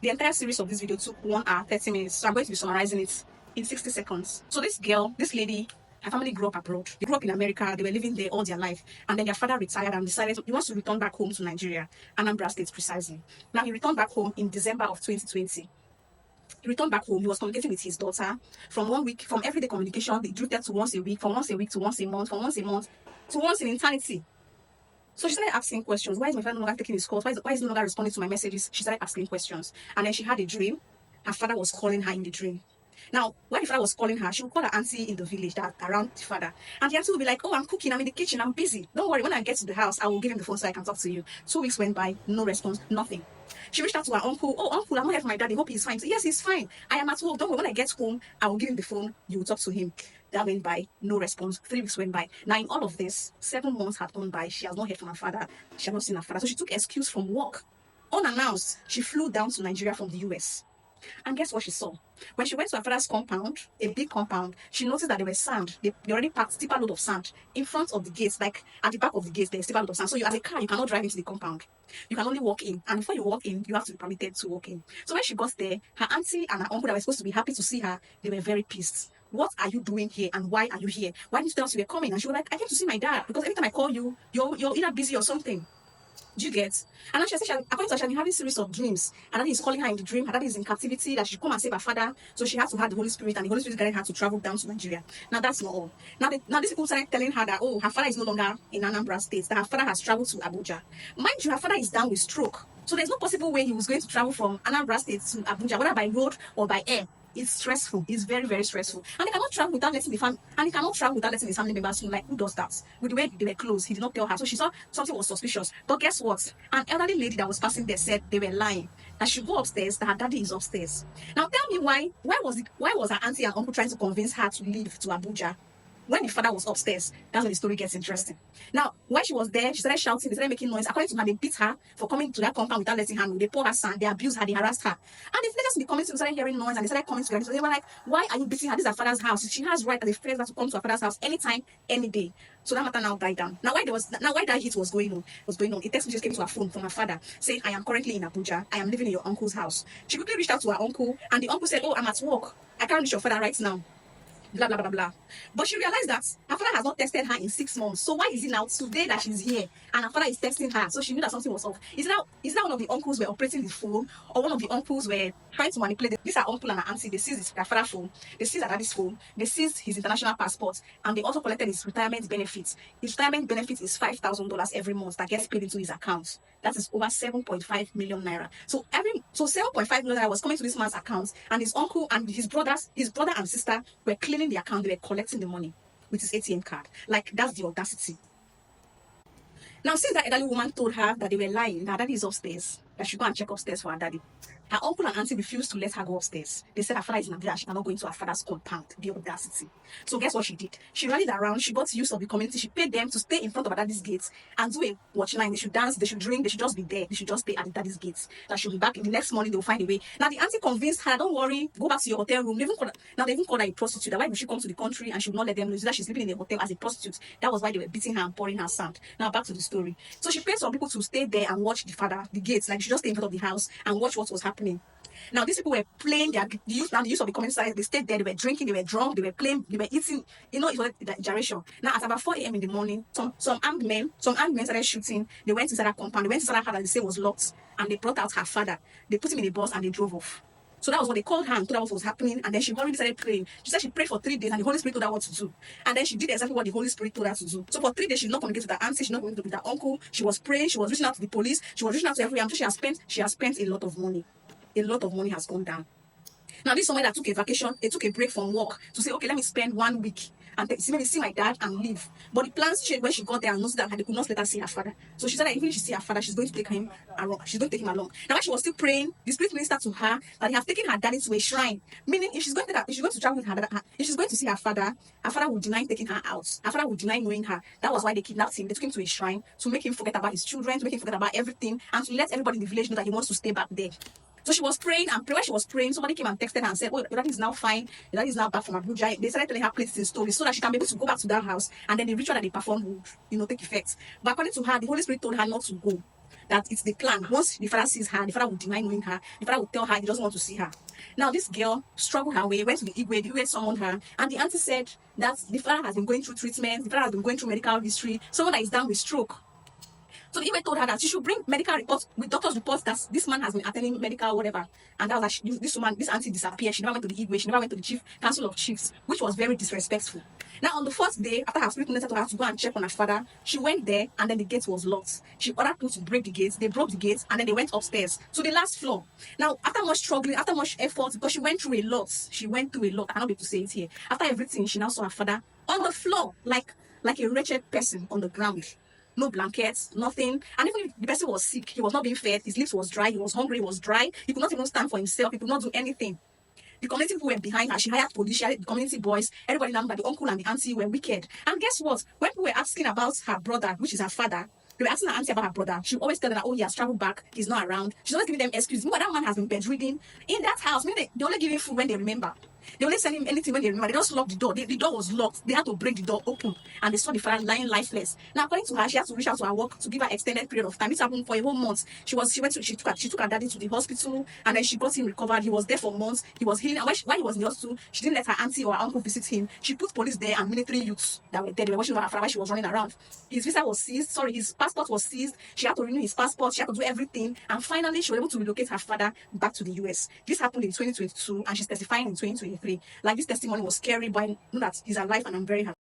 The entire series of this video took 1 hour, 30 minutes. So I'm going to be summarizing it in 60 seconds. So this girl, this lady, her family grew up abroad. They grew up in America. They were living there all their life. And then their father retired and decided he wants to return back home to Nigeria, Anambra State precisely. Now he returned back home in December of 2020. He returned back home. He was communicating with his daughter from 1 week, from everyday communication. They drifted to once a week, from once a week to once a month, from once a month to once in eternity. So she started asking questions. Why is my father no longer taking his calls? Why is he no longer responding to my messages? She started asking questions. And then she had a dream. Her father was calling her in the dream. Now, when the father was calling her, she would call her auntie in the village that around the father. And the auntie would be like, oh, I'm cooking, I'm in the kitchen, I'm busy. Don't worry, when I get to the house, I will give him the phone so I can talk to you. 2 weeks went by, no response, nothing. She reached out to her uncle. Oh, uncle, I'm not here for my daddy. Hope he's fine. So, yes, he's fine. I am at home. Don't worry, when I get home, I will give him the phone. You will talk to him. That went by, no response. 3 weeks went by. Now, in all of this, 7 months had gone by. She has not heard from her father. She has not seen her father. So she took excuse from work. Unannounced, she flew down to Nigeria from the US. And guess what she saw? When she went to her father's compound, a big compound, she noticed that there was sand. They already packed steeper load of sand in front of the gates, like at the back of the gates, there's steeper load of sand. So you, as a car, you cannot drive into the compound. You can only walk in. And before you walk in, you have to be permitted to walk in. So when she got there, her auntie and her uncle that were supposed to be happy to see her, they were very pissed. What are you doing here and why are you here? Why didn't you tell us you were coming? And she was like, I came to see my dad because every time I call you, you're either busy or something. Do you get? And then she said, according to her, she had been having a series of dreams. And daddy is calling her in the dream. Her daddy is in captivity, that she should come and save her father. So she had to have the Holy Spirit, and the Holy Spirit guided her to travel down to Nigeria. Now that's not all. Now these people started telling her that, oh, her father is no longer in Anambra State, that her father has traveled to Abuja. Mind you, her father is down with stroke. So there's no possible way he was going to travel from Anambra State to Abuja, whether by road or by air. It's stressful. It's very, very stressful. And he cannot travel without letting the family, and he cannot travel without letting his family members know. Like, who does that? With the way they were close, he did not tell her. So she saw something was suspicious. But guess what? An elderly lady that was passing there said they were lying. That she go upstairs, that her daddy is upstairs. Now tell me why was her auntie and uncle trying to convince her to leave to Abuja? When the father was upstairs, that's when the story gets interesting. Now, while she was there, she started shouting, they started making noise. According to her, they beat her for coming to that compound without letting her know. They poured her sand, they abused her, they harassed her. And the villagers in the community started hearing noise and they started coming together. So they were like, why are you beating her? This is her father's house. She has right as a friend to come to her father's house anytime, any day. So that matter now died down. Now why that hit was going on, a text message came to her phone from her father saying, I am currently in Abuja. I am living in your uncle's house. She quickly reached out to her uncle and the uncle said, oh, I'm at work. I can't reach your father right now. Blah blah blah blah. But she realized that her father has not tested her in 6 months. So why is it now today that she's here and her father is testing her? So she knew that something was off. Is that one of the uncles were operating the phone, or one of the uncles were trying to manipulate this? Her uncle and her auntie, they seized their father's phone, they seized her daddy's phone, they seized his international passport, and they also collected his retirement benefits. His retirement benefit is $5,000 every month that gets paid into his account. That is over 7.5 million naira. So 7.5 million naira was coming to this man's account, and his uncle and his brother and sister were cleaning the account. They were collecting the money with his ATM card. Like, that's the audacity. Now, since that elderly woman told her that they were lying, that daddy is upstairs, that she go and check upstairs for her daddy, her uncle and auntie refused to let her go upstairs. They said her father is in Nigeria, she cannot go into her father's compound. The audacity. So guess what she did? She rallied around, she got use of the community, she paid them to stay in front of her daddy's gates and do a watch line. They should dance, they should drink, they should just be there. They should just stay at the daddy's gates. That she'll be back in the next morning, they'll find a way. Now the auntie convinced her, don't worry, go back to your hotel room. They even called her a prostitute. That why would she come to the country and she would not let them know that she's living in a hotel as a prostitute? That was why they were beating her and pouring her sand. Now back to the story. So she paid some people to stay there and watch the gates. Like, she just stay in front of the house and watch what was happening. Now these people were playing the use of the community side. They stayed there, they were drinking, they were drunk, they were playing, they were eating, it was the gyration. Now at about 4 a.m. in the morning, some armed men started shooting. They went inside her compound, they went inside her house and the safe was locked, and they brought out her father. They put him in a bus and they drove off. So that was what they called her and told her what was happening. And then she already started praying. She said she prayed for 3 days and the Holy Spirit told her what to do. And then she did exactly what the Holy Spirit told her to do. So for 3 days, she did not communicate with her auntie, she did not communicate with her uncle. She was praying, she was reaching out to the police, she was reaching out to everyone. So she has spent a lot of money. A lot of money has gone down. Now, this is someone that took a vacation, they took a break from work to say, okay, let me spend 1 week and maybe see my dad and leave. But the plans changed when she got there and noticed that they could not let her see her father. So she said that even if she see her father, she's going to take him along. She's going to take him along. Now, when she was still praying, the spirit ministered to her that they have taken her daddy to a shrine. Meaning, if she's going to travel with her, if she's going to see her father would deny taking her out. Her father would deny knowing her. That was why they kidnapped him. They took him to a shrine to make him forget about his children, to make him forget about everything, and to let everybody in the village know that he wants to stay back there. So she was praying, and when she was praying, somebody came and texted her and said, oh, your daddy is now fine, your daddy is now back from Abuja. They started telling her places stories so that she can be able to go back to that house, and then the ritual that they performed would, take effect. But according to her, the Holy Spirit told her not to go. that it's the plan. Once the father sees her, the father will deny knowing her. The father will tell her he doesn't want to see her. Now, this girl struggled her way, went to the Igwe summoned her, and the auntie said that the father has been going through treatment, the father has been going through medical history, someone that is down with stroke. So the Igwe told her that she should bring medical reports with doctor's reports that this man has been attending medical whatever. And that was like this woman, this auntie disappeared. She never went to the Igwe, she never went to the chief council of chiefs, which was very disrespectful. Now on the first day, after her spirit minister told her to go and check on her father, she went there and then the gate was locked. She ordered people to break the gates, they broke the gates, and then they went upstairs to the last floor. Now, after much struggling, after much effort, because she went through a lot, I cannot be able to say it here. After everything, she now saw her father on the floor, like a wretched person on the ground. No blankets, nothing. And even if the person was sick, he was not being fed, his lips was dry, he was hungry, he was dry, he could not even stand for himself, he could not do anything. The community people were behind her. She hired police, she hired the community boys. Everybody knew that the uncle and the auntie were wicked. And guess what? When people were asking about her brother, which is her father, they were asking her auntie about her brother. She would always tell them that, oh, he has traveled back, he's not around. She's always giving them excuses. Meanwhile, that man has been bedridden in that house. Meaning they only give him food when they remember. They only send him anything when they remember. They just locked the door. The door was locked. They had to break the door open. And they saw the father lying lifeless. Now, according to her, she had to reach out to her work to give her extended period of time. This happened for a whole month. She took her daddy to the hospital, and then she got him recovered. He was there for months. He was healing. And while he was in the hospital, she didn't let her auntie or her uncle visit him. She put police there and military youths that were there. They were watching over her father while she was running around. His visa was seized. His passport was seized. She had to renew his passport. She had to do everything. And finally, she was able to relocate her father back to the US. This happened in 2022, and she's testifying in 2023. Like, this testimony was scary, but I know that he's alive and I'm very happy.